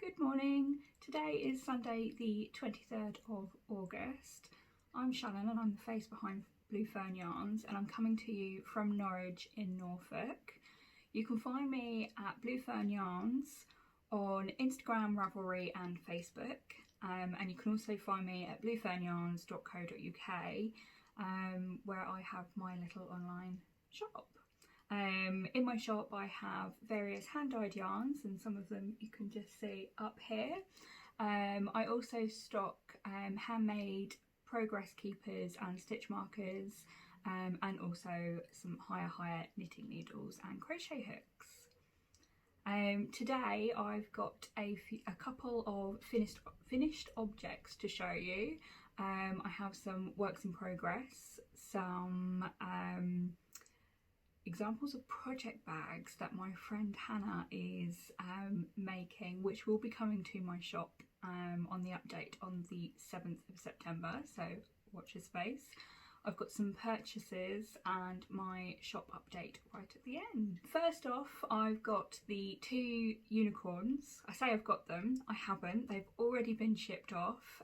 Good morning. Today is Sunday the 23rd of August. I'm Shannon and I'm the face behind Blue Fern Yarns and I'm coming to you from Norwich in Norfolk. You can find me at Blue Fern Yarns on Instagram, Ravelry and Facebook, and you can also find me at bluefernyarns.co.uk where I have my little online shop. In my shop I have various hand-dyed yarns and some of them you can just see up here. I also stock handmade progress keepers and stitch markers, and also some higher knitting needles and crochet hooks. Today I've got a couple of finished objects to show you. I have some works in progress, some examples of project bags that my friend Hannah is making, which will be coming to my shop on the update on the 7th of September, so watch this space. I've got some purchases and my shop update right at the end. First off, I've got the two unicorns. I say I've got them, I haven't, they've already been shipped off,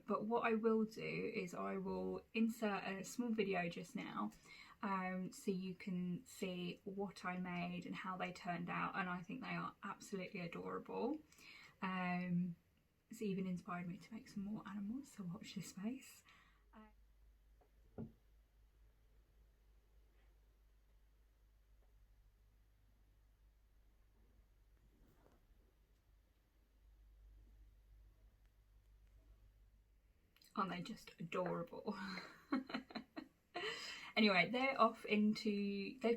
but what I will do is I will insert a small video just now so you can see what I made and how they turned out, and I think they are absolutely adorable. It's even inspired me to make some more animals, so watch this space. Aren't they just adorable? Anyway, they've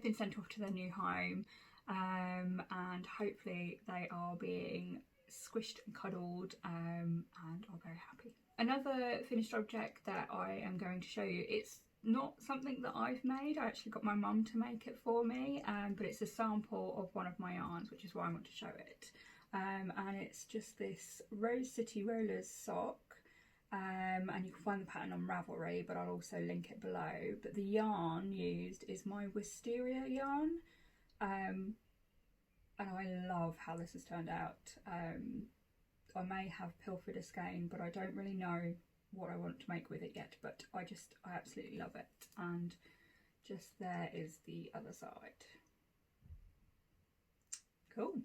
been sent off to their new home, and hopefully they are being squished and cuddled and are very happy. Another finished object that I am going to show you, it's not something that I've made, I actually got my mum to make it for me, but it's a sample of one of my yarns, which is why I want to show it. And it's just this Rose City Rollers sock. And you can find the pattern on Ravelry, but I'll also link it below. But the yarn used is my Wisteria Yarn, and I love how this has turned out. I may have pilfered a skein, but I don't really know what I want to make with it yet, but I absolutely love it. And just there is the other side. Cool.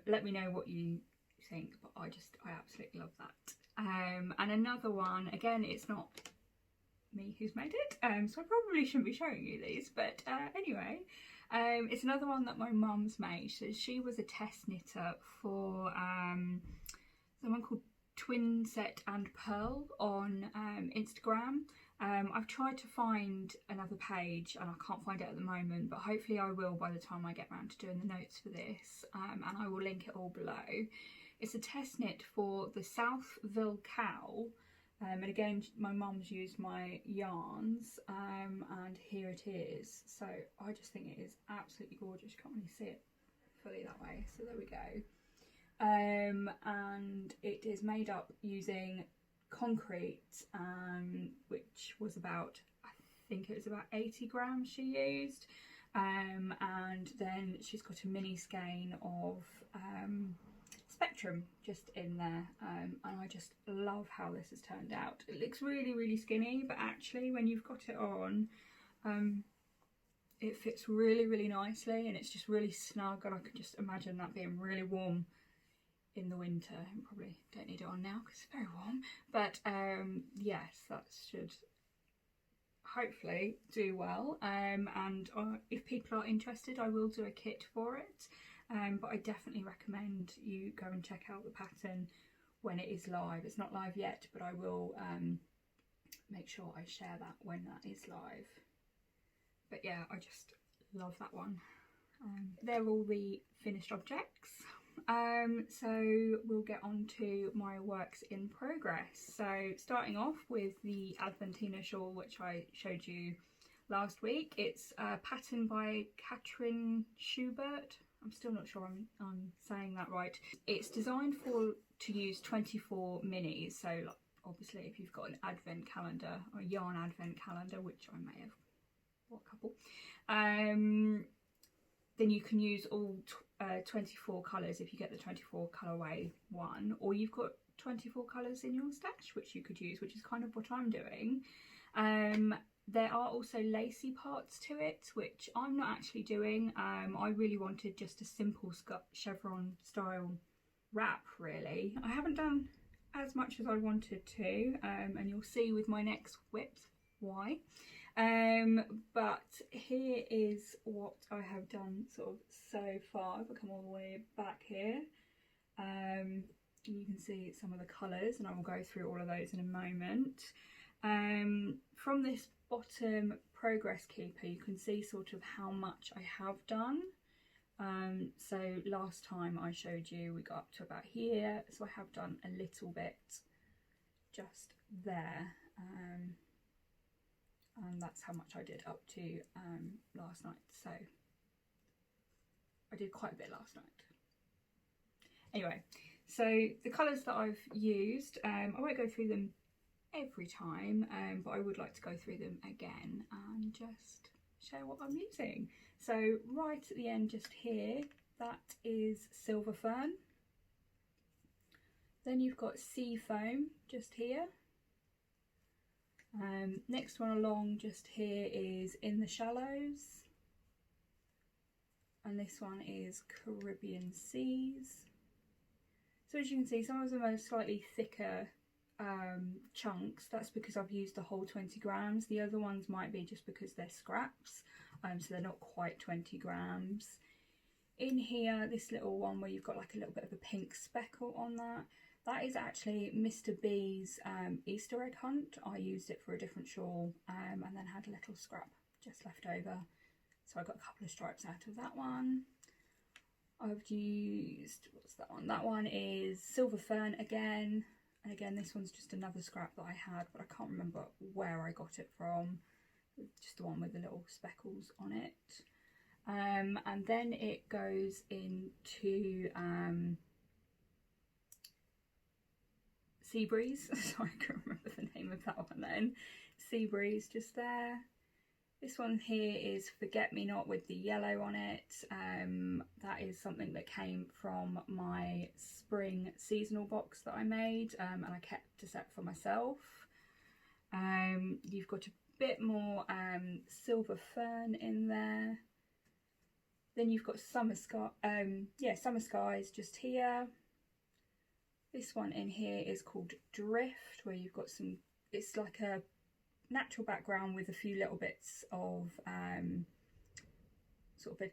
Let me know what you think, but I absolutely love that. And another one, again, it's not me who's made it, so I probably shouldn't be showing you these, but anyway, it's another one that my mum's made. So she was a test knitter for someone called Twin Set and Pearl on Instagram. I've tried to find another page and I can't find it at the moment, but hopefully I will by the time I get around to doing the notes for this, and I will link it all below. It's a test knit for the Southville cowl, and again my mum's used my yarns, and here it is. So I just think it is absolutely gorgeous. You can't really see it fully that way, so there we go. And it is made up using concrete, which was about, I think it was about 80 grams she used, and then she's got a mini skein of Spectrum just in there, and I just love how this has turned out. It looks really skinny, but actually when you've got it on, it fits really nicely, and it's just really snug, and I can just imagine that being really warm in the winter. And probably don't need it on now because it's very warm, but yes, that should hopefully do well, and if people are interested I will do a kit for it. But I definitely recommend you go and check out the pattern when it is live. It's not live yet, but I will make sure I share that when that is live. But yeah, I just love that one. They're all the finished objects. So we'll get on to my works in progress. So starting off with the Adventina shawl, which I showed you last week. It's a pattern by Katrin Schubert. I'm still not sure I'm saying that right. It's designed to use 24 minis, so like, obviously if you've got an advent calendar or a yarn advent calendar, which I may have bought a couple, then you can use all 24 colours if you get the 24 colourway one, or you've got 24 colours in your stash which you could use, which is kind of what I'm doing. There are also lacy parts to it, which I'm not actually doing. I really wanted just a simple chevron style wrap, really. I haven't done as much as I wanted to, and you'll see with my next whips why. But here is what I have done sort of so far. If I come all the way back here, you can see some of the colours, and I will go through all of those in a moment. From this bottom progress keeper, you can see sort of how much I have done. So last time I showed you we got up to about here, so I have done a little bit just there, and that's how much I did up to last night. So I did quite a bit last night. Anyway, so the colours that I've used, I won't go through them every time, but I would like to go through them again and just show what I'm using. So right at the end just here, that is Silver Fern. Then you've got Sea Foam just here. Next one along just here is In the Shallows, and this one is Caribbean Seas. So as you can see, some of them are slightly thicker chunks. That's because I've used the whole 20 grams. The other ones might be just because they're scraps, so they're not quite 20 grams. In here, this little one where you've got like a little bit of a pink speckle on that, that is actually Mr. B's Easter egg hunt. I used it for a different shawl, and then had a little scrap just left over, so I got a couple of stripes out of that one. I've used, what's that one? That one is Silver Fern again. And again, this one's just another scrap that I had, but I can't remember where I got it from. Just the one with the little speckles on it. And then it goes into Sea Breeze. Sorry, I can't remember the name of that one then. Sea Breeze just there. This one here is Forget Me Not with the yellow on it. That is something that came from my spring seasonal box that I made, and I kept a set for myself. You've got a bit more Silver Fern in there. Then you've got Summer Skies just here. This one in here is called Drift, where you've got some, it's like a natural background with a few little bits of sort of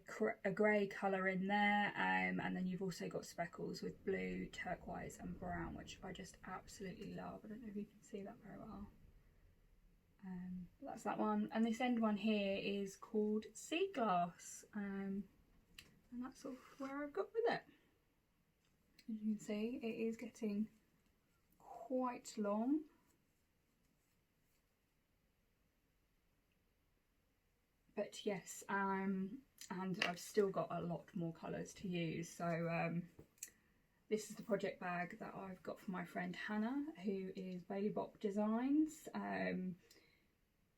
a grey colour in there, and then you've also got speckles with blue, turquoise and brown, which I just absolutely love. I don't know if you can see that very well. That's that one, and this end one here is called Sea Glass, and that's sort of where I've got with it. As you can see, it is getting quite long. But yes, and I've still got a lot more colours to use. So this is the project bag that I've got from my friend Hannah, who is Bailey Bop Designs.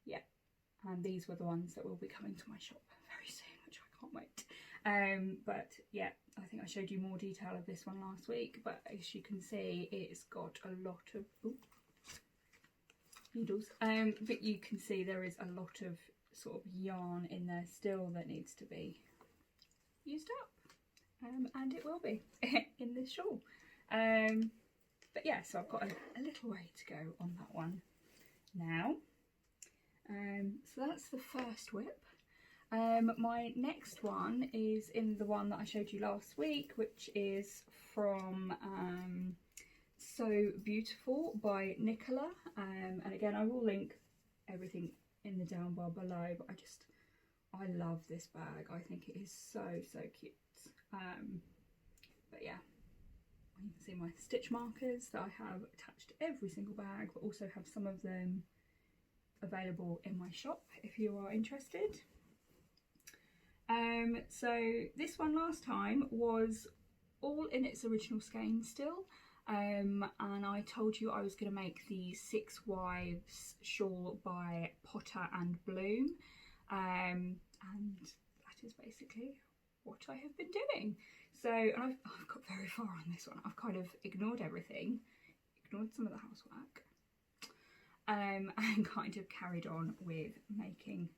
Yeah, and these were the ones that will be coming to my shop very soon, which I can't wait. But yeah, I think I showed you more detail of this one last week, but as you can see, it's got a lot of needles. But you can see there is a lot of sort of yarn in there still that needs to be used up, and it will be in this shawl. But yeah, so I've got a little way to go on that one now. So that's the first whip. My next one is in the one that I showed you last week, which is from So Beautiful by Nicola, and again I will link everything in the down bar below, but I love this bag. I think it is so cute. But yeah, you can see my stitch markers that I have attached to every single bag, but also have some of them available in my shop if you are interested. So this one last time was all in its original skein still, and I told you I was going to make the Six Wives shawl by Potter and Bloom, and that is basically what I have been doing. So, and I've got very far on this one. I've kind of ignored everything, ignored some of the housework, and kind of carried on with making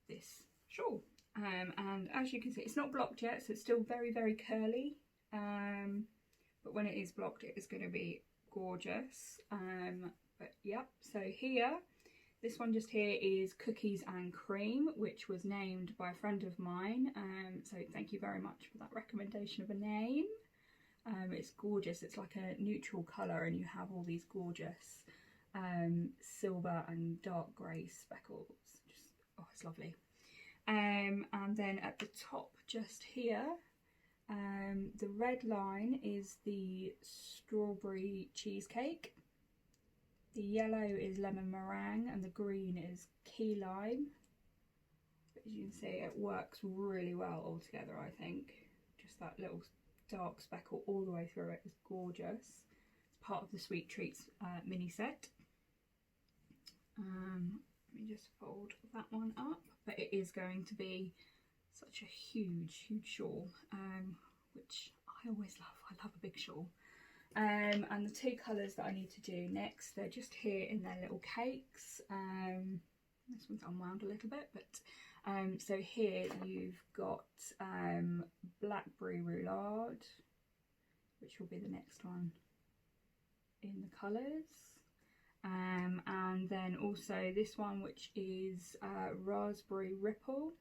this shawl. And as you can see, it's not blocked yet, so it's still very, very curly. But when it is blocked, it is going to be gorgeous. But yep, so here, this one just here is Cookies and Cream, which was named by a friend of mine. So thank you very much for that recommendation of a name. It's gorgeous. It's like a neutral colour, and you have all these gorgeous silver and dark grey speckles. Just, oh, it's lovely. And then at the top just here, the red line is the strawberry cheesecake, the yellow is lemon meringue, and the green is key lime. But as you can see, it works really well all together, I think. Just that little dark speckle all the way through it is gorgeous. It's part of the Sweet Treats mini set. Let me just fold that one up. But it is going to be such a huge, huge shawl, which I always love. I love a big shawl. And the two colours that I need to do next, they're just here in their little cakes. This one's unwound a little bit, but so here you've got Blackberry Roulade, which will be the next one in the colours. And then also this one, which is Raspberry Ripple.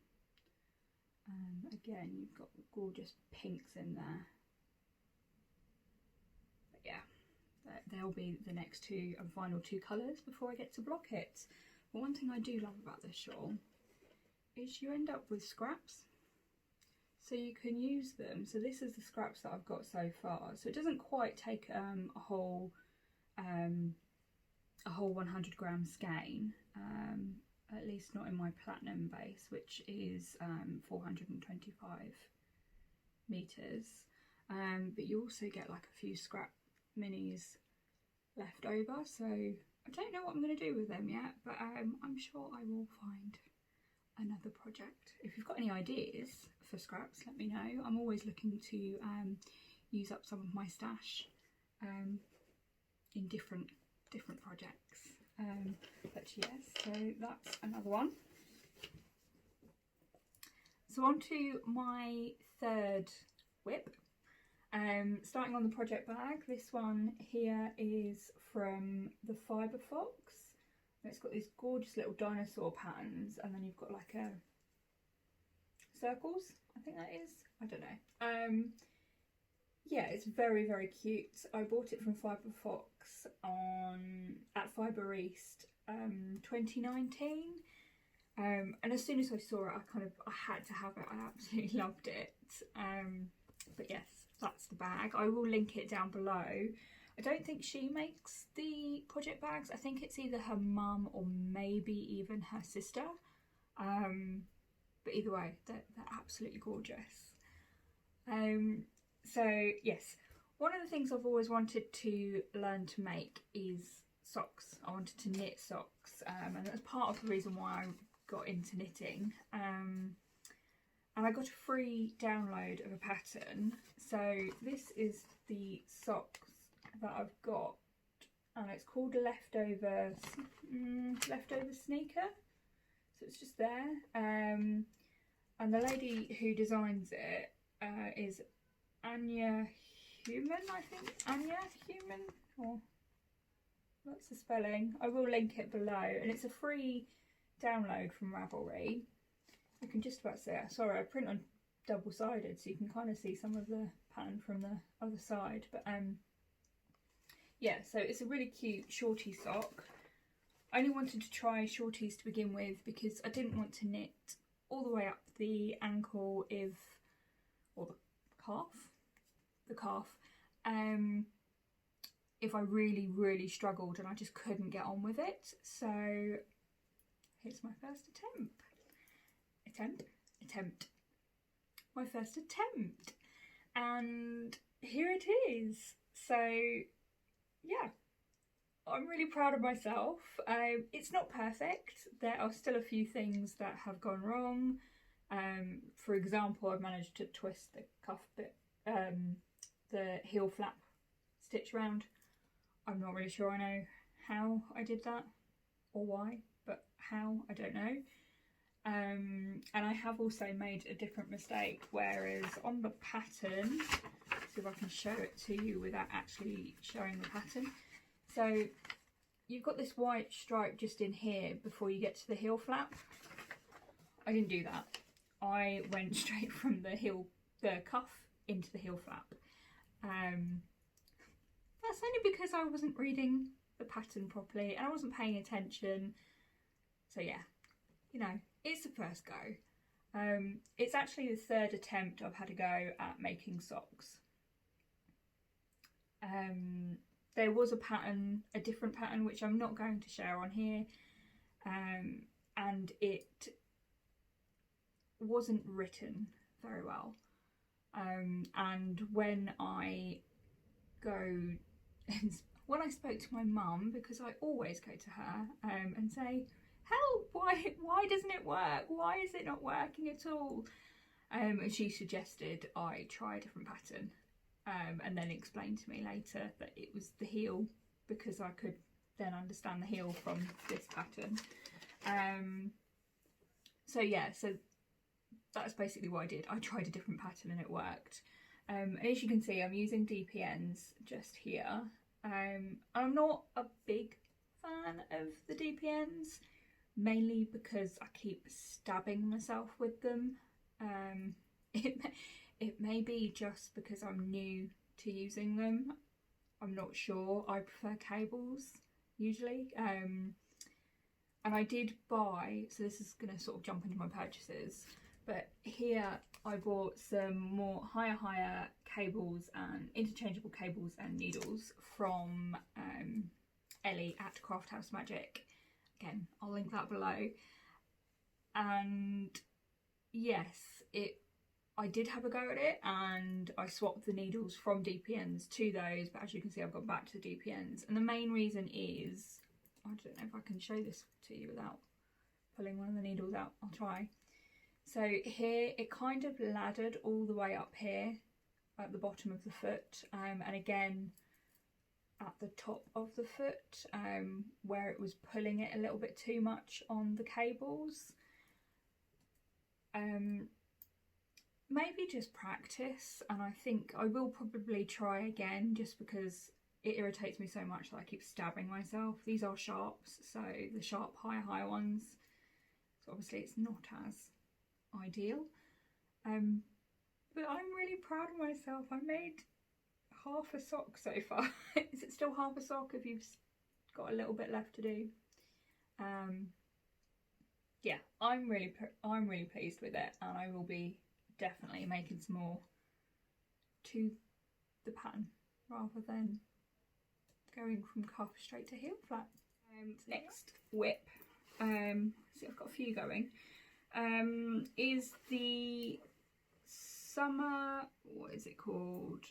Again, you've got gorgeous pinks in there. But yeah, they'll be the next two and final two colours before I get to block it. But one thing I do love about this shawl is you end up with scraps. So you can use them. So this is the scraps that I've got so far. So it doesn't quite take a whole 100 gram skein, at least not in my platinum base, which is 425 meters. But you also get like a few scrap minis left over, so I don't know what I'm going to do with them yet, but I'm sure I will find another project. If you've got any ideas for scraps, let me know. I'm always looking to use up some of my stash in different projects. But yes, so that's another one. So on to my third whip. Starting on the project bag, this one here is from the Fibre Fox. And it's got these gorgeous little dinosaur patterns, and then you've got like a circles, I think that is, I don't know. Yeah, it's very, very cute. I bought it from Fibre Fox at Fibre East 2019. And as soon as I saw it, I had to have it. I absolutely loved it. But yes, that's the bag. I will link it down below. I don't think she makes the project bags. I think it's either her mum or maybe even her sister. But either way, they're absolutely gorgeous. So yes, one of the things I've always wanted to learn to make is socks. I wanted to knit socks, and that's part of the reason why I got into knitting. And I got a free download of a pattern. So this is the socks that I've got, and it's called Leftover Sneaker. So it's just there. And the lady who designs it is Anja Heumann, I think. Anja Heumann, or that's the spelling. I will link it below, and it's a free download from Ravelry. You can just about see it. Sorry, I print on double-sided, so you can kind of see some of the pattern from the other side. But yeah, so it's a really cute shorty sock. I only wanted to try shorties to begin with because I didn't want to knit all the way up the ankle or the calf, if I really, really struggled and I just couldn't get on with it. So here's my first attempt. My first attempt. And here it is. So yeah, I'm really proud of myself. It's not perfect. There are still a few things that have gone wrong. For example, I've managed to twist the cuff bit, the heel flap stitch around. I'm not really sure I know how I did that or why, but how, I don't know. And I have also made a different mistake, whereas on the pattern, see if I can show it to you without actually showing the pattern. So you've got this white stripe just in here before you get to the heel flap. I didn't do that. I went straight from the cuff into the heel flap. That's only because I wasn't reading the pattern properly and I wasn't paying attention. So yeah, you know, it's the first go. It's actually the third attempt I've had a go at making socks. There was a pattern, a different pattern, which I'm not going to share on here, and it wasn't written very well. And when I spoke to my mum, because I always go to her and say, help, why doesn't it work? Why is it not working at all? And she suggested I try a different pattern, and then explained to me later that it was the heel, because I could then understand the heel from this pattern. So yeah, so that's basically what I did. I tried a different pattern and it worked. And as you can see, I'm using DPNs just here. I'm not a big fan of the DPNs, mainly because I keep stabbing myself with them. It may be just because I'm new to using them. I'm not sure. I prefer cables usually. And I did buy, so this is going to sort of jump into my purchases, but here I bought some more higher cables and interchangeable cables and needles from Ellie at Craft House Magic. Again, I'll link that below. And yes, I did have a go at it, and I swapped the needles from DPNs to those, but as you can see I've gone back to the DPNs. And the main reason is, I don't know if I can show this to you without pulling one of the needles out. I'll try. So here it kind of laddered all the way up here at the bottom of the foot, and again at the top of the foot, where it was pulling it a little bit too much on the cables. Maybe just practice, and I think I will probably try again, just because it irritates me so much that I keep stabbing myself. These are sharps, so the sharp higher ones, so obviously it's not as ideal, but I'm really proud of myself. I made half a sock so far. Is it still half a sock if you've got a little bit left to do? Yeah, I'm really pleased with it, and I will be definitely making some more to the pattern rather than going from cuff straight to heel flap. Next whip, see I've got a few going, is the summer, what is it called?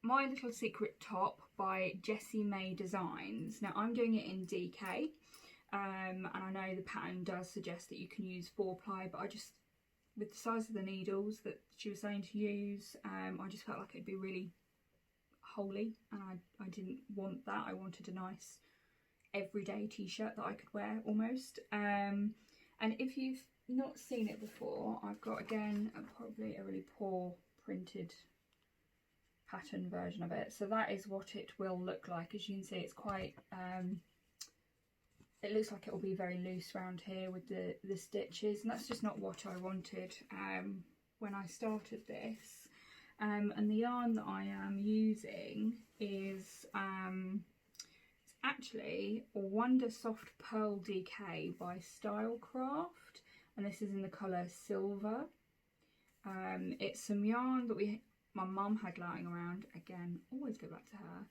My Little Secret Top by Jessie May Designs. Now I'm doing it in DK, and I know the pattern does suggest that you can use 4-ply, but I just, with the size of the needles that she was saying to use, I just felt like it'd be really holey, and I didn't want that. I wanted a nice everyday t-shirt that I could wear almost. And if you've not seen it before, I've got, again, probably a really poor printed pattern version of it. So that is what it will look like. As you can see, it's quite, it looks like it will be very loose around here with the stitches, and that's just not what I wanted when I started this. And the yarn that I am using is it's actually a Wonder Soft Pearl DK by Stylecraft, and this is in the colour Silver. It's some yarn that my mum had lying around. Again, always go back to her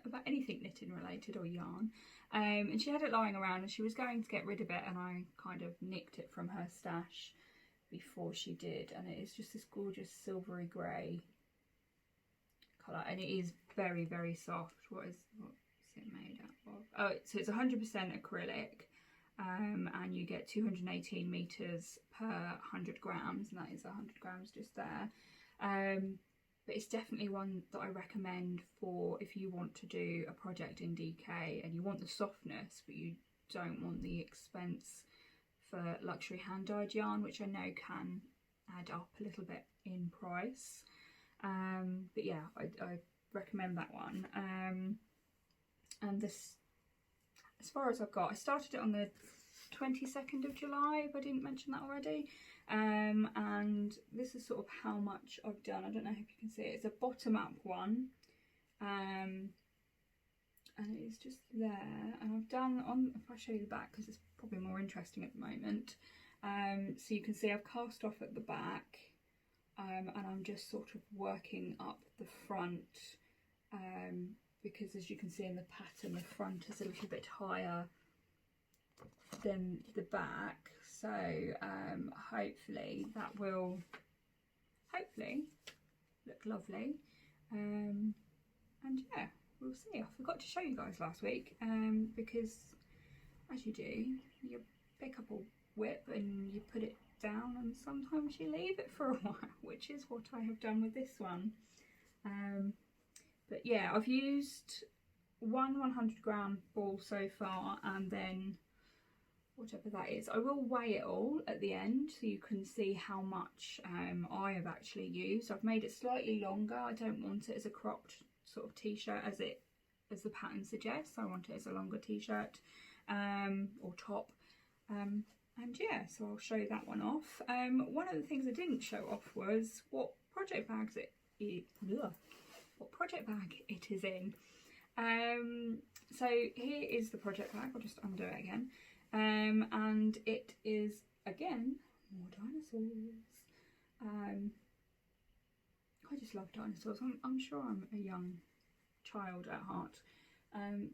about anything knitting related or yarn, and she had it lying around and she was going to get rid of it, and I kind of nicked it from her stash before she did, and it is just this gorgeous silvery grey colour, and it is very, very soft. What's it made out of? Oh, so it's 100% acrylic, and you get 218 meters per 100 grams, and that is 100 grams just there. But it's definitely one that I recommend for if you want to do a project in DK and you want the softness but you don't want the expense for luxury hand dyed yarn, which I know can add up a little bit in price. But yeah, I recommend that one. And this, as far as I've got, I started it on the 22nd of July, if I didn't mention that already. And this is sort of how much I've done. I don't know if you can see it. It's a bottom up one, and it is just there. And I've done on, if I show you the back, because it's probably more interesting at the moment. So you can see I've cast off at the back, and I'm just sort of working up the front, because as you can see in the pattern, the front is a little bit higher than the back. So hopefully that will look lovely. And yeah, we'll see. I forgot to show you guys last week, because as you do, you pick up a whip and you put it down and sometimes you leave it for a while, which is what I have done with this one. But yeah, I've used one 100 gram ball so far, and then whatever that is, I will weigh it all at the end so you can see how much I have actually used. I've made it slightly longer. I don't want it as a cropped sort of t-shirt as the pattern suggests. I want it as a longer t-shirt or top. And yeah, so I'll show that one off. One of the things I didn't show off was what project bags it is in. So here is the project bag. I'll just undo it again. And it is, again, more dinosaurs. I just love dinosaurs. I'm sure I'm a young child at heart,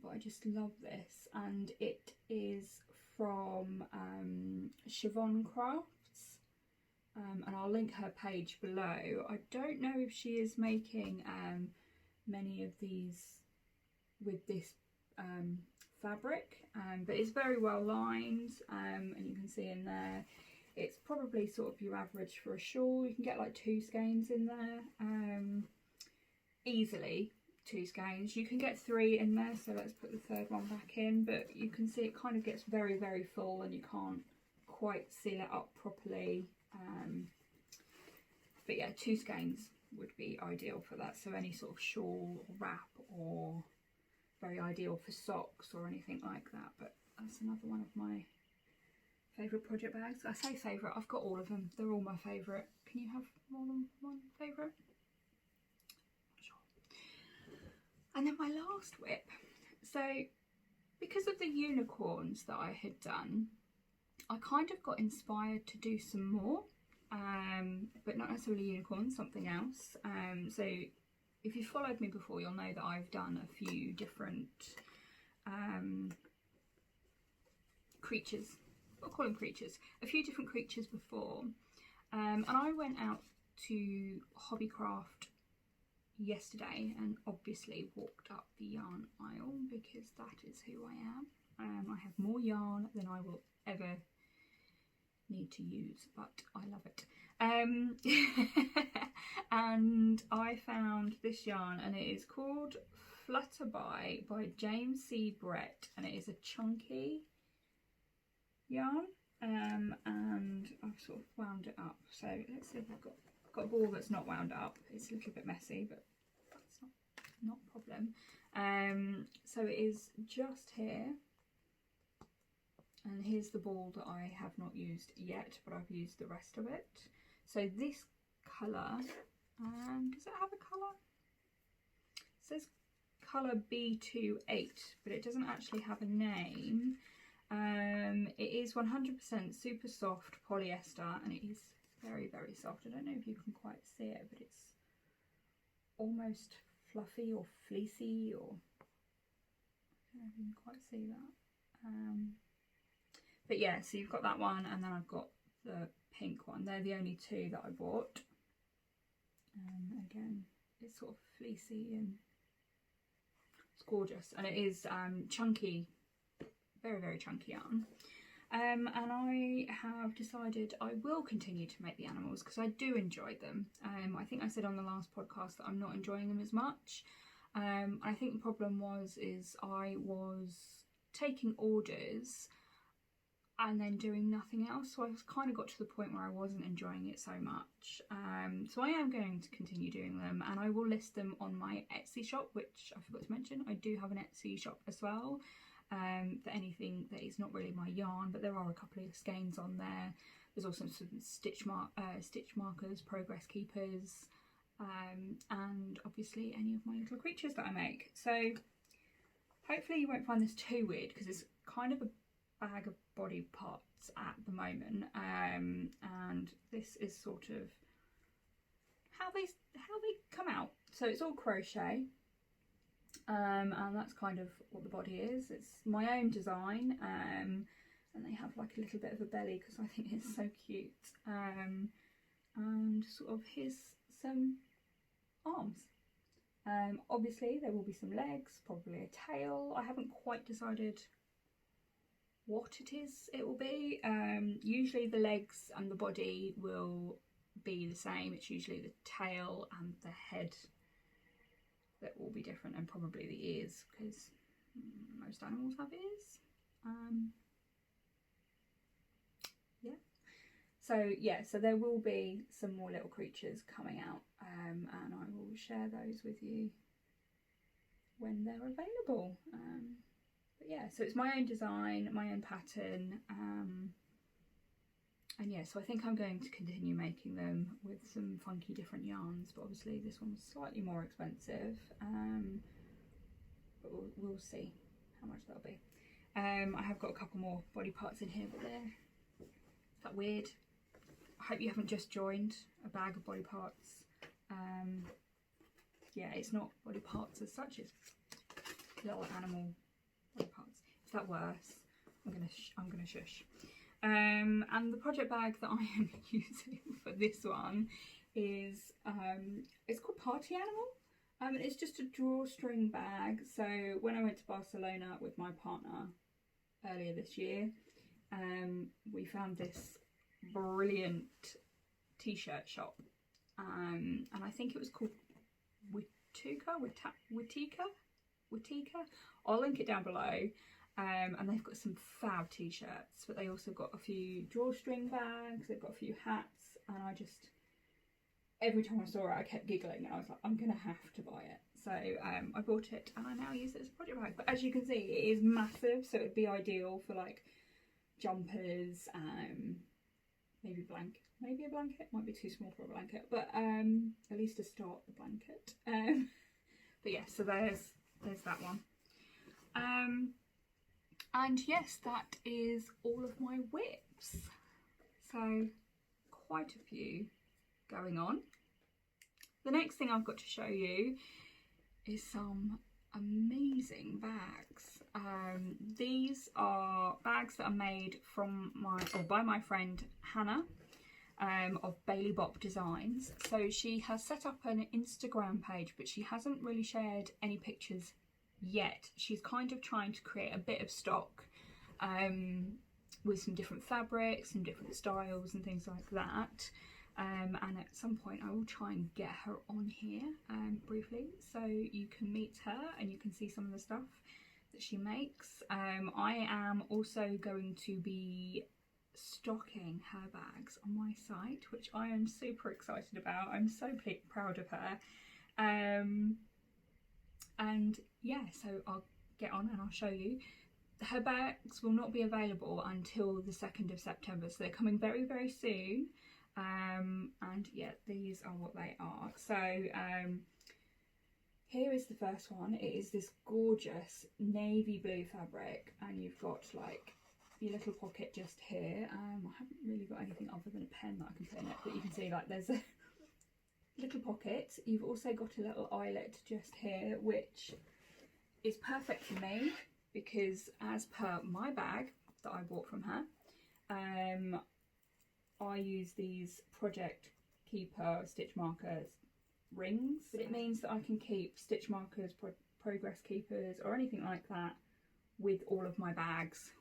but I just love this. And it is from Siobhan Crafts, and I'll link her page below. I don't know if she is making many of these with this fabric, but it's very well lined, and you can see in there it's probably sort of your average for a shawl. You can get like 2 skeins in there, easily 2 skeins. You can get 3 in there, so let's put the 3rd one back in, but you can see it kind of gets very, very full and you can't quite seal it up properly. But yeah, 2 skeins would be ideal for that, so any sort of shawl or wrap, or very ideal for socks or anything like that. But that's another one of my favourite project bags. I say favourite, I've got all of them. They're all my favourite. Can you have more than one favourite? Sure. And then my last whip. So because of the unicorns that I had done, I kind of got inspired to do some more, but not necessarily unicorns, something else. So if you followed me before, you'll know that I've done a few different creatures. I'll call them creatures. A few different creatures before. And I went out to Hobbycraft yesterday and obviously walked up the yarn aisle, because that is who I am. I have more yarn than I will ever need to use, but I love it. And I found this yarn, and it is called Flutterby by James C. Brett, and it is a chunky yarn, and I've sort of wound it up. So let's see if I've got a ball that's not wound up. It's a little bit messy, but that's not a problem. So it is just here. And here's the ball that I have not used yet, but I've used the rest of it. So this colour, does it have a colour? It says colour B28, but it doesn't actually have a name. It is 100% super soft polyester, and it is very, very soft. I don't know if you can quite see it, but it's almost fluffy or fleecy, or I don't know if you can quite see that. But yeah, so you've got that one, and then I've got the pink one. They're the only 2 that I bought. Again, it's sort of fleecy and it's gorgeous, and it is chunky, very, very chunky yarn. And I have decided I will continue to make the animals because I do enjoy them. I think I said on the last podcast that I'm not enjoying them as much. I think the problem is I was taking orders and then doing nothing else, so I kind of got to the point where I wasn't enjoying it so much. So I am going to continue doing them, and I will list them on my Etsy shop, which I forgot to mention. I do have an Etsy shop as well, for anything that is not really my yarn, but there are a couple of skeins on there. There's also some stitch markers, progress keepers, and obviously any of my little creatures that I make. So hopefully you won't find this too weird, because it's kind of a bag of body parts at the moment, and this is sort of how they come out. So it's all crochet, and that's kind of what the body is. It's my own design, and they have like a little bit of a belly because I think it's so cute, and sort of here's some arms. Obviously there will be some legs, probably a tail. I haven't quite decided what it will be. Usually the legs and the body will be the same. It's usually the tail and the head that will be different, and probably the ears, because most animals have ears. So there will be some more little creatures coming out, and I will share those with you when they're available. But yeah, so it's my own design, my own pattern, and yeah, so I think I'm going to continue making them with some funky different yarns, but obviously this one's slightly more expensive, but we'll see how much that'll be. I have got a couple more body parts in here, but is that weird? I hope you haven't just joined a bag of body parts. Yeah, it's not body parts as such, it's little animal body parts. Is that worse? I'm gonna shush. And the project bag that I am using for this one is it's called Party Animal. It's just a drawstring bag. So when I went to Barcelona with my partner earlier this year, we found this brilliant t-shirt shop, and I think it was called Witika. I'll link it down below. And they've got some fab t-shirts, but they also got a few drawstring bags, they've got a few hats, and I just, every time I saw it I kept giggling, and I was like, I'm gonna have to buy it. So I bought it, and I now use it as a project bag. But as you can see, it is massive, so it would be ideal for like jumpers, maybe a blanket, might be too small for a blanket, but at least to start the blanket. But yeah, so there's that one. And yes, that is all of my whips. So quite a few going on. The next thing I've got to show you is some amazing bags. These are bags that are made from by my friend Hannah, of Bailey Bop Designs. So she has set up an Instagram page, but she hasn't really shared any pictures yet. She's kind of trying to create a bit of stock, with some different fabrics and different styles and things like that. And at some point I will try and get her on here briefly, so you can meet her and you can see some of the stuff that she makes. I am also going to be stocking her bags on my site, which I am super excited about. I'm so proud of her. And yeah, so I'll get on and I'll show you. Her bags will not be available until the 2nd of September, so they're coming very, very soon. And yeah, these are what they are. So here is the first one. It is this gorgeous navy blue fabric, and you've got like your little pocket just here. I haven't really got anything other than a pen that I can put in it, but you can see like there's a little pocket. You've also got a little eyelet just here, which is perfect for me because, as per my bag that I bought from her, I use these Project Keeper stitch markers rings, but it means that I can keep stitch markers, progress keepers or anything like that with all of my bags.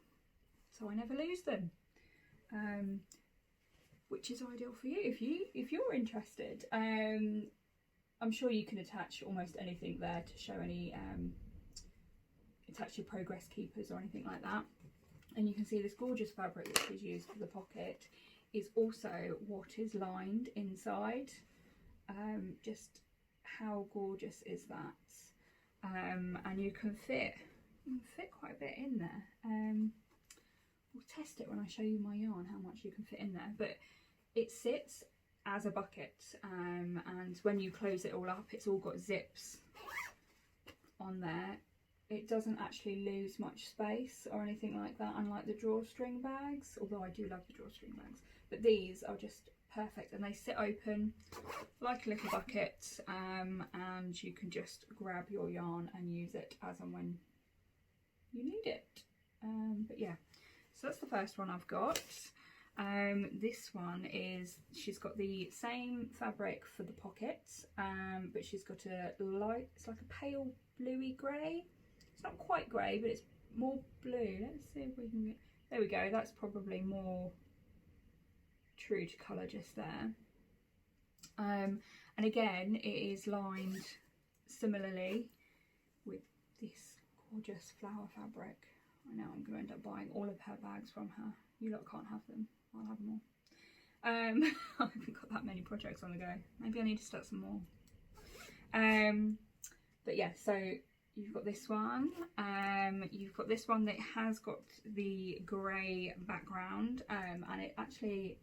so I never lose them, which is ideal for you if you're interested. I'm sure you can attach almost anything there to show any attach your progress keepers or anything like that. And you can see this gorgeous fabric which is used for the pocket is also what is lined inside. Just how gorgeous is that? And you can fit quite a bit in there. We'll test it when I show you my yarn, how much you can fit in there, but it sits as a bucket, and when you close it all up, it's all got zips on there. It doesn't actually lose much space or anything like that, unlike the drawstring bags, although I do love the drawstring bags, but these are just perfect, and they sit open like a little bucket, and you can just grab your yarn and use it as and when you need it. But yeah, so that's the first one I've got. This one is, she's got the same fabric for the pockets, but she's got a light, it's like a pale bluey grey. It's not quite grey, but it's more blue. Let's see if we can get, there we go, that's probably more true to colour just there. And again, it is lined similarly with this gorgeous flower fabric. I know I'm going to end up buying all of her bags from her. You lot can't have them, I'll have them all. I haven't got that many projects on the go. Maybe I need to start some more. But yeah, so you've got this one. You've got this one that has got the grey background, and it actually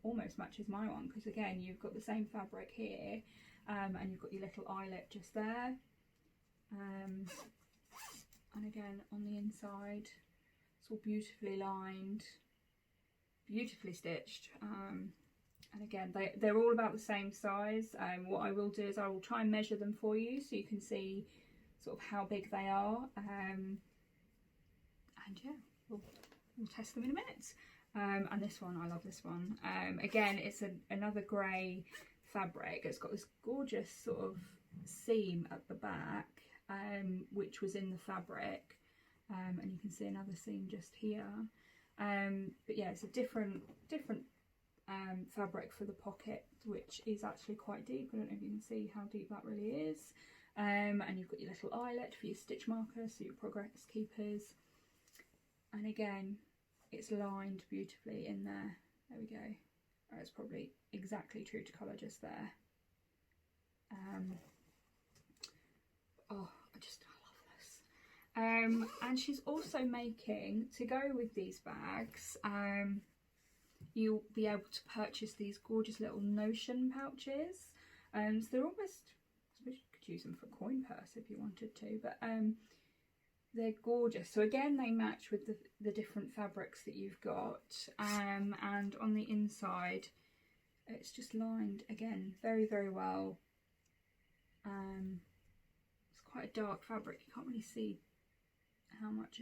almost matches my one, because again, you've got the same fabric here, and you've got your little eyelet just there. And again, on the inside, it's all beautifully lined, beautifully stitched. And again, they're all about the same size. What I will do is I will try and measure them for you so you can see sort of how big they are. And yeah, we'll test them in a minute. And this one, I love this one. Again, it's another grey fabric. It's got this gorgeous sort of seam at the back, which was in the fabric. And you can see another seam just here. But yeah, it's a different fabric for the pocket, which is actually quite deep. I don't know if you can see how deep that really is. And you've got your little eyelet for your stitch markers, so your progress keepers. And again, it's lined beautifully in there. There we go. It's probably exactly true to colour just there. Oh, I love this. And she's also making, to go with these bags, you'll be able to purchase these gorgeous little notion pouches. So they're almost, I suppose you could use them for a coin purse if you wanted to, but they're gorgeous. So again, they match with the different fabrics that you've got, and on the inside it's just lined again very, very well. It's quite a dark fabric, you can't really see how much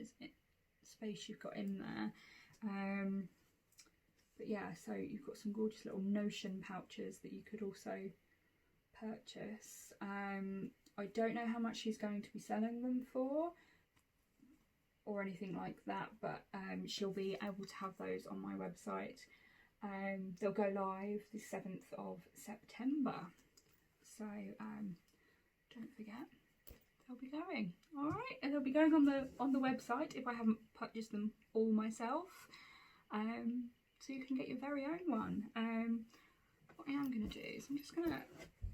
space you've got in there. But yeah, so you've got some gorgeous little notion pouches that you could also purchase. I don't know how much she's going to be selling them for or anything like that, but she'll be able to have those on my website. They'll go live the 7th of September, so don't forget, they'll be going. All right, and they'll be going on the website if I haven't purchased them all myself, so you can get your very own one. What I am going to do is I'm just going to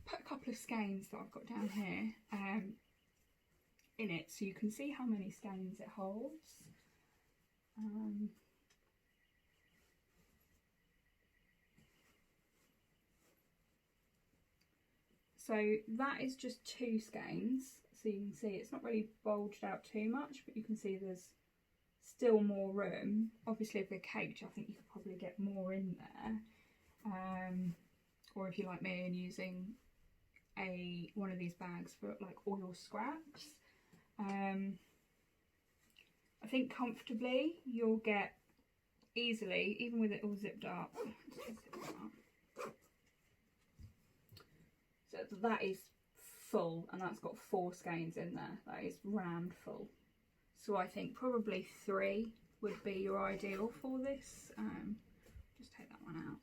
put a couple of skeins that I've got down here in it, so you can see how many skeins it holds. So that is just 2 skeins, so you can see it's not really bulged out too much, but you can see there's still more room. Obviously if they're caked, I think you could probably get more in there, or if you like me and using one of these bags for like all your scraps. I think comfortably you'll get easily, even with it all zipped up. So that is full, and that's got 4 skeins in there. That is rammed full. So I think probably 3 would be your ideal for this. Just take that one out.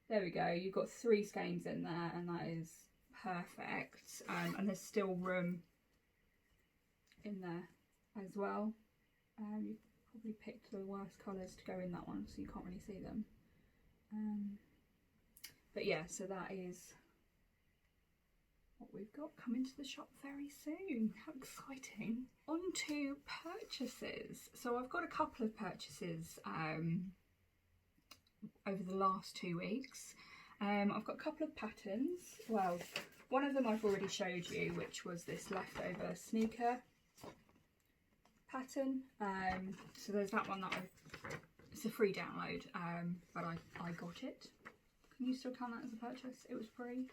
There we go, you've got 3 skeins in there and that is perfect. And there's still room in there as well. You probably picked the worst colours to go in that one, so you can't really see them. But yeah, so that is what we've got coming to the shop very soon. How exciting. On to purchases. So I've got a couple of purchases over the last 2 weeks. I've got a couple of patterns. Well, one of them I've already showed you, which was this leftover sneaker pattern. So there's that one that it's a free download, but I got it. Can you still count that as a purchase? It was free.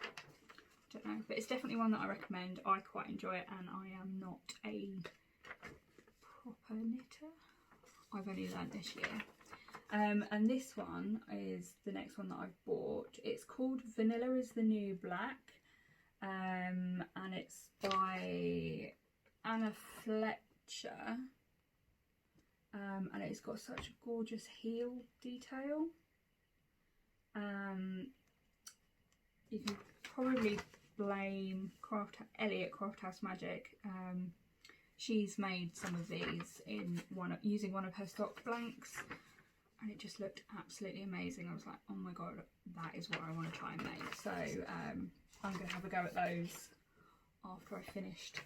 Don't know, but it's definitely one that I recommend. I quite enjoy it, and I am not a proper knitter. I've only learnt this year. And this one is the next one that I've bought. It's called Vanilla is the New Black, and it's by Anna Fletcher, and it's got such a gorgeous heel detail. You can probably blame Elliot Craft House Magic. She's made some of these in using one of her stock blanks, and it just looked absolutely amazing. I was like, oh my god, that is what I want to try and make. So I'm going to have a go at those after I finished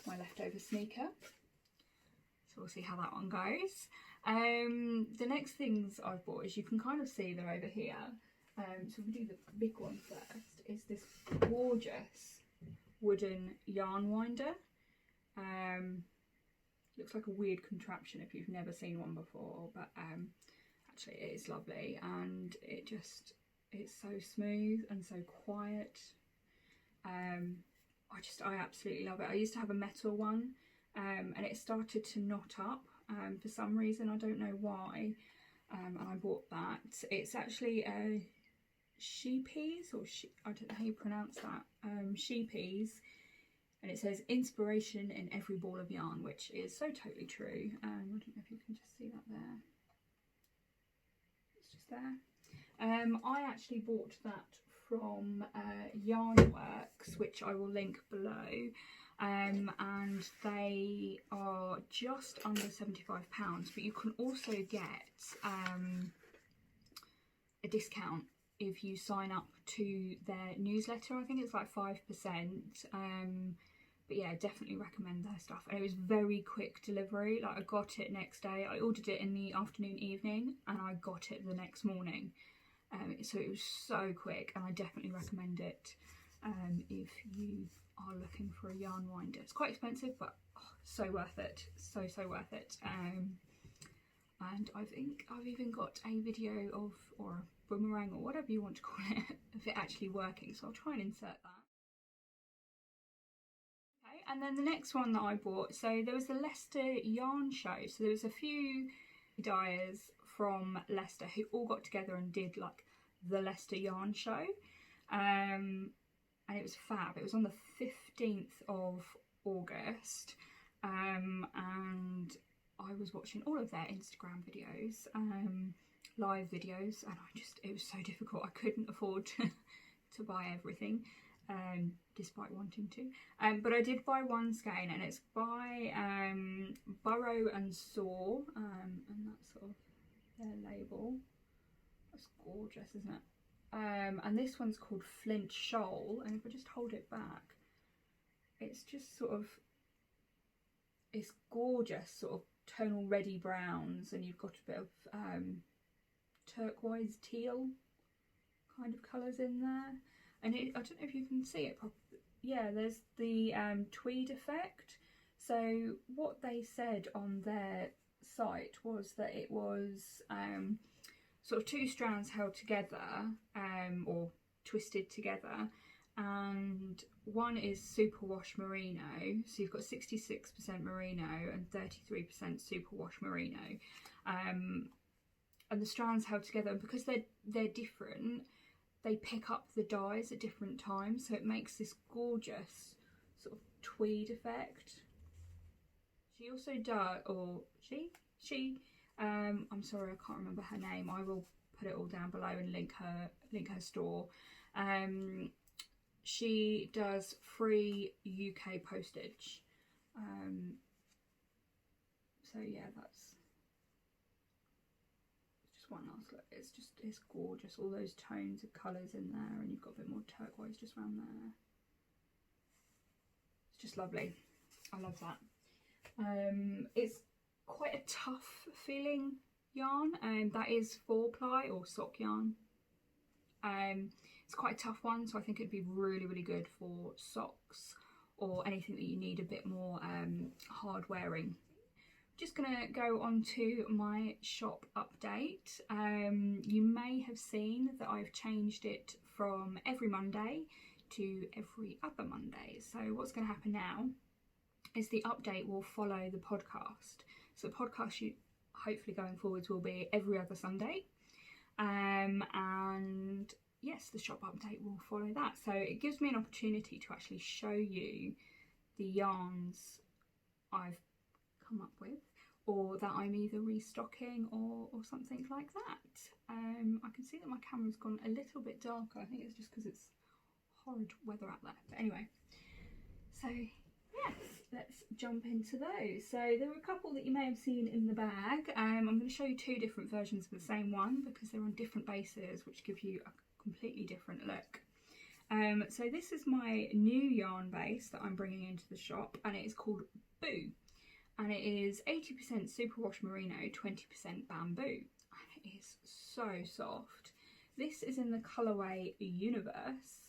my leftover sneaker. So we'll see how that one goes. The next things I've bought, as you can kind of see, they're over here. So we'll do the big one first. Is this gorgeous wooden yarn winder. Looks like a weird contraption if you've never seen one before, but actually it is lovely, and it's so smooth and so quiet. I absolutely love it. I used to have a metal one, and it started to knot up for some reason. I don't know why, and I bought that. It's actually a sheepies, or I don't know how you pronounce that. Sheepies. And it says inspiration in every ball of yarn, which is so totally true. I don't know if you can just see that there. It's just there. I actually bought that from Yarnworks, which I will link below. And they are just under £75, but you can also get a discount if you sign up to their newsletter. I think it's like 5%. But yeah, definitely recommend their stuff. And it was very quick delivery. Like, I got it next day. I ordered it in the afternoon, evening, and I got it the next morning. So it was so quick, and I definitely recommend it if you are looking for a yarn winder. It's quite expensive, but so worth it. So worth it. And I think I've even got a video of, or a boomerang, or whatever you want to call it, of it actually working. So I'll try and insert that. And then the next one that I bought, so there was the Leicester Yarn Show. So there was a few dyers from Leicester who all got together and did like the Leicester Yarn Show. And it was fab. It was on the 15th of August. And I was watching all of their Instagram videos, live videos, and it was so difficult. I couldn't afford to buy everything. Despite wanting to, but I did buy one skein, and it's by Burrow and Saw, and that's sort of their label. That's gorgeous, isn't it? And this one's called Flint Shawl, and if I just hold it back, it's just sort of, it's gorgeous, sort of tonal reddy browns, and you've got a bit of turquoise teal kind of colours in there. And I don't know if you can see it properly. Yeah, there's the tweed effect. So what they said on their site was that it was sort of 2 strands held together, or twisted together, and one is Superwash Merino. So you've got 66% Merino and 33% Superwash Merino, and the strands held together. And because they're different, they pick up the dyes at different times, so it makes this gorgeous sort of tweed effect. She also does, or I'm sorry, I can't remember her name. I will put it all down below and link her store. She does free UK postage. So yeah, that's just one last look. It's gorgeous. All those tones of colours in there, and you've got a bit more turquoise just around there. It's just lovely. I love that. It's quite a tough feeling yarn, and that is 4-ply or sock yarn. It's quite a tough one, so I think it'd be really, really good for socks or anything that you need a bit more hard wearing. Just gonna go on to my shop update. You may have seen that I've changed it from every Monday to every other Monday. So what's going to happen now is the update will follow the podcast. So the podcast hopefully going forwards will be every other Sunday. And yes, the shop update will follow that. So it gives me an opportunity to actually show you the yarns I've come up with, or that I'm either restocking or something like that. I can see that my camera's gone a little bit darker. I think it's just because it's horrid weather out there. But anyway, so yes, let's jump into those. So there were a couple that you may have seen in the bag. I'm going to show you two different versions of the same one because they're on different bases, which give you a completely different look. So this is my new yarn base that I'm bringing into the shop, and it is called Boo. And it is 80% Superwash Merino, 20% bamboo. And it is so soft. This is in the colourway Universe.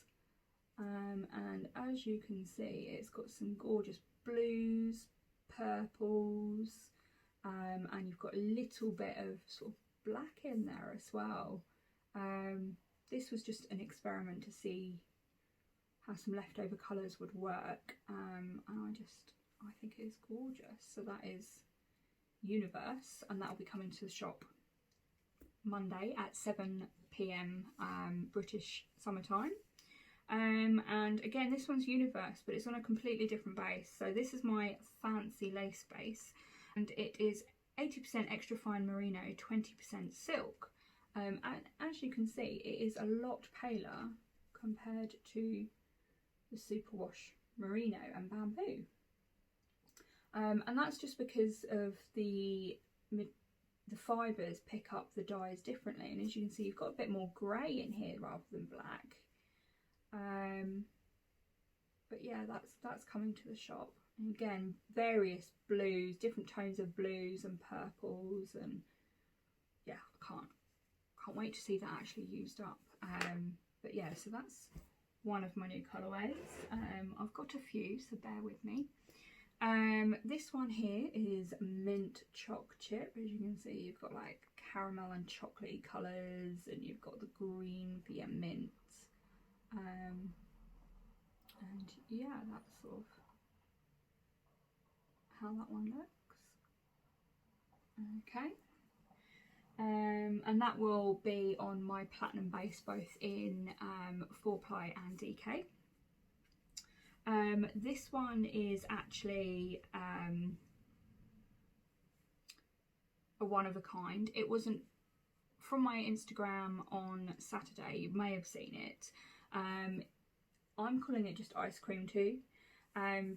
And as you can see, it's got some gorgeous blues, purples, and you've got a little bit of sort of black in there as well. This was just an experiment to see how some leftover colours would work. And I think it is gorgeous. So that is Universe, and that will be coming to the shop Monday at 7 PM British summertime. And again, this one's Universe, but it's on a completely different base. So this is my fancy lace base, and it is 80% extra fine merino, 20% silk. And as you can see, it is a lot paler compared to the Superwash Merino and bamboo. And that's just because of the fibres pick up the dyes differently, and as you can see, you've got a bit more grey in here rather than black. But yeah, that's coming to the shop. And again, various blues, different tones of blues and purples, and yeah, can't wait to see that actually used up. But yeah, so that's one of my new colourways. I've got a few, so bear with me. This one here is mint choc chip. As you can see, you've got like caramel and chocolatey colours, and you've got the green for your mint. And yeah, that's sort of how that one looks. Okay. And that will be on my platinum base, both in 4-ply and DK. This one is actually a one of a kind. It wasn't from my Instagram on Saturday, you may have seen it. I'm calling it just ice cream too,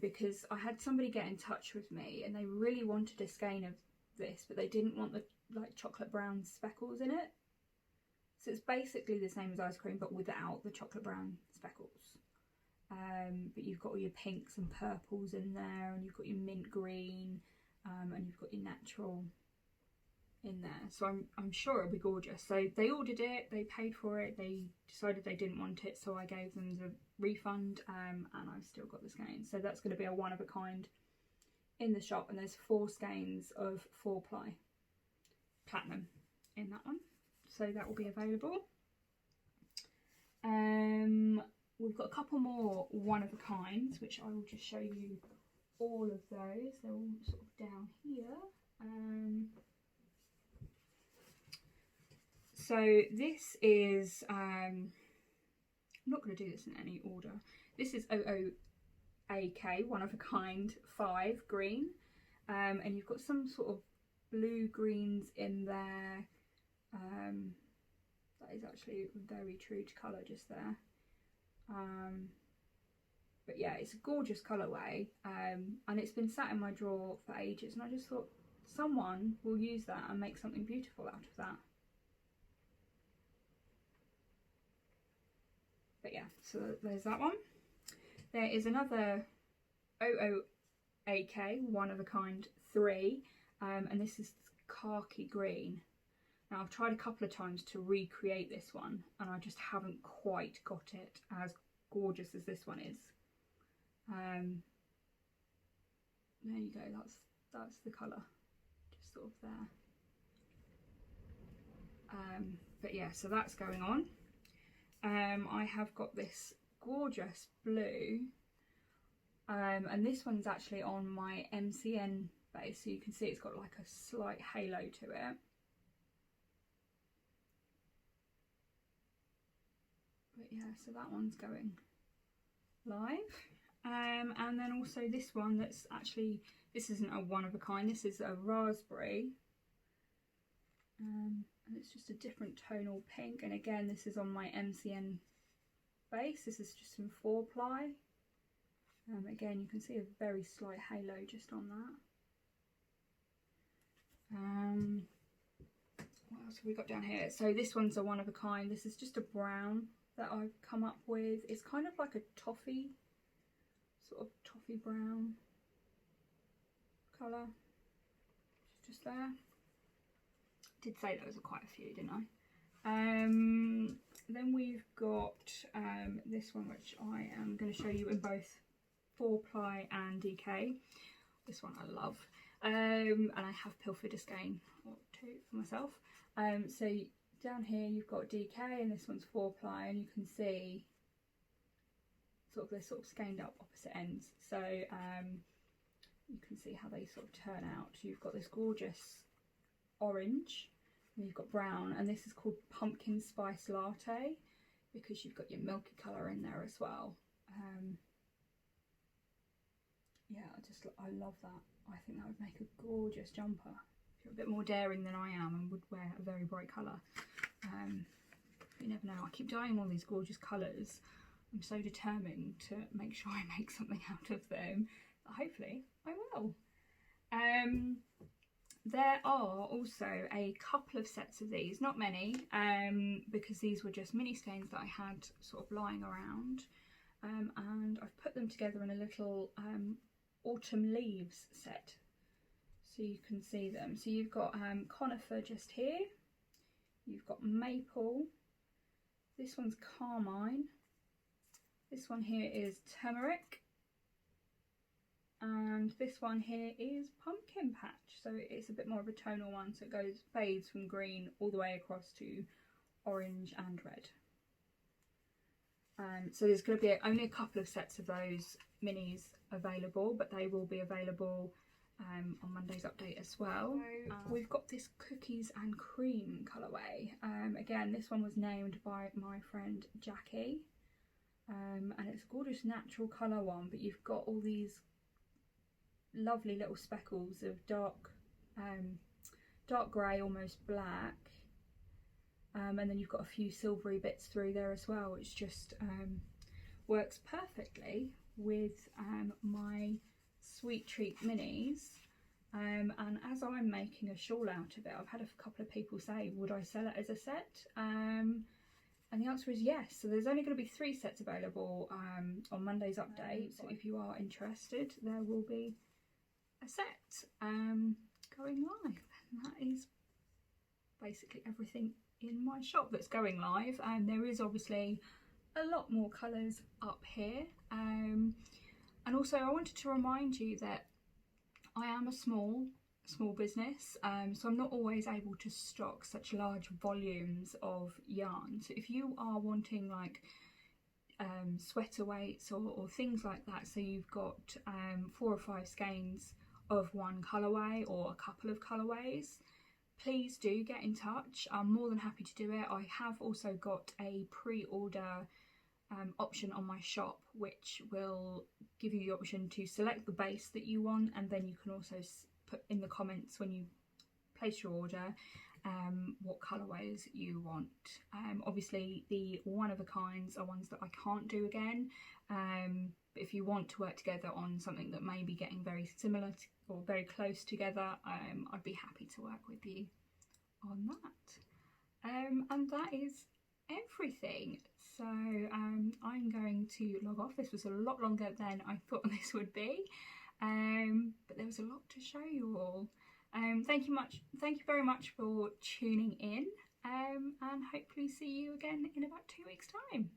because I had somebody get in touch with me and they really wanted a skein of this, but they didn't want the like chocolate brown speckles in it. So it's basically the same as ice cream, but without the chocolate brown speckles. But you've got all your pinks and purples in there, and you've got your mint green, and you've got your natural in there. So I'm sure it'll be gorgeous. So they ordered it, they paid for it, they decided they didn't want it, so I gave them the refund, and I've still got the skein. So that's going to be a one of a kind in the shop, and there's 4 skeins of 4-ply platinum in that one, so that will be available. We've got a couple more one of a kinds, which I will just show you all of those. They're all sort of down here. So this is I'm not going to do this in any order. This is OOAK, one of a kind 5 green, and you've got some sort of blue greens in there. That is actually very true to colour just there. But yeah, it's a gorgeous colourway, and it's been sat in my drawer for ages, and I just thought someone will use that and make something beautiful out of that. But yeah, so there's that one. There is another OOAK, one of a kind 3, and this is khaki green. Now I've tried a couple of times to recreate this one, and I just haven't quite got it as gorgeous as this one is. There you go, that's the colour, just sort of there. But yeah, so that's going on. I have got this gorgeous blue, and this one's actually on my MCN base, so you can see it's got like a slight halo to it. But yeah, so that one's going live. And then also this one that's actually, this isn't a one of a kind, this is a raspberry. And it's just a different tonal pink, and again this is on my MCN base. This is just some 4-ply. Again, you can see a very slight halo just on that. What else have we got down here? So this one's a one of a kind. This is just a brown that I've come up with. It's kind of like a toffee, sort of toffee brown colour. Just there. Did say there was quite a few, didn't I? Then we've got this one, which I am going to show you in both 4-ply and DK. This one I love, and I have pilfered a skein or 2 for myself. So down here you've got DK, and this one's 4-ply, and you can see sort of they're sort of skeined up opposite ends. So you can see how they sort of turn out. You've got this gorgeous orange, and you've got brown, and this is called pumpkin spice latte because you've got your milky colour in there as well. Yeah, I love that. I think that would make a gorgeous jumper. If you're a bit more daring than I am and would wear a very bright colour. You never know, I keep dyeing all these gorgeous colours. I'm so determined to make sure I make something out of them. Hopefully I will. There are also a couple of sets of these, not many, because these were just mini skeins that I had sort of lying around, and I've put them together in a little autumn leaves set so you can see them. So you've got conifer just here, you've got maple, this one's carmine, this one here is turmeric, and this one here is pumpkin patch. So it's a bit more of a tonal one, so it fades from green all the way across to orange and red. So there's going to be only a couple of sets of those minis available, but they will be available on Monday's update as well. So we've got this cookies and cream colourway. Again, this one was named by my friend Jackie, and it's a gorgeous natural colour one, but you've got all these lovely little speckles of dark grey, almost black, and then you've got a few silvery bits through there as well, which just works perfectly with my sweet treat minis. And as I'm making a shawl out of it, I've had a couple of people say, would I sell it as a set? And the answer is yes. So there's only going to be 3 sets available on Monday's update, so if you are interested, there will be a set going live, and that is basically everything in my shop that's going live. And there is obviously a lot more colours up here, and also I wanted to remind you that I am a small business, so I'm not always able to stock such large volumes of yarn. So if you are wanting like sweater weights or things like that, so you've got 4 or 5 skeins of one colourway or a couple of colourways, please do get in touch. I'm more than happy to do it. I have also got a pre-order option on my shop, which will give you the option to select the base that you want, and then you can also put in the comments when you place your order what colourways you want. Obviously the one-of-a-kinds are ones that I can't do again, but if you want to work together on something that may be getting very similar to, or very close together, I'd be happy to work with you on that. And that is everything. So I'm going to log off. This was a lot longer than I thought this would be, but there was a lot to show you all. Thank you very much for tuning in, and hopefully see you again in about 2 weeks' time.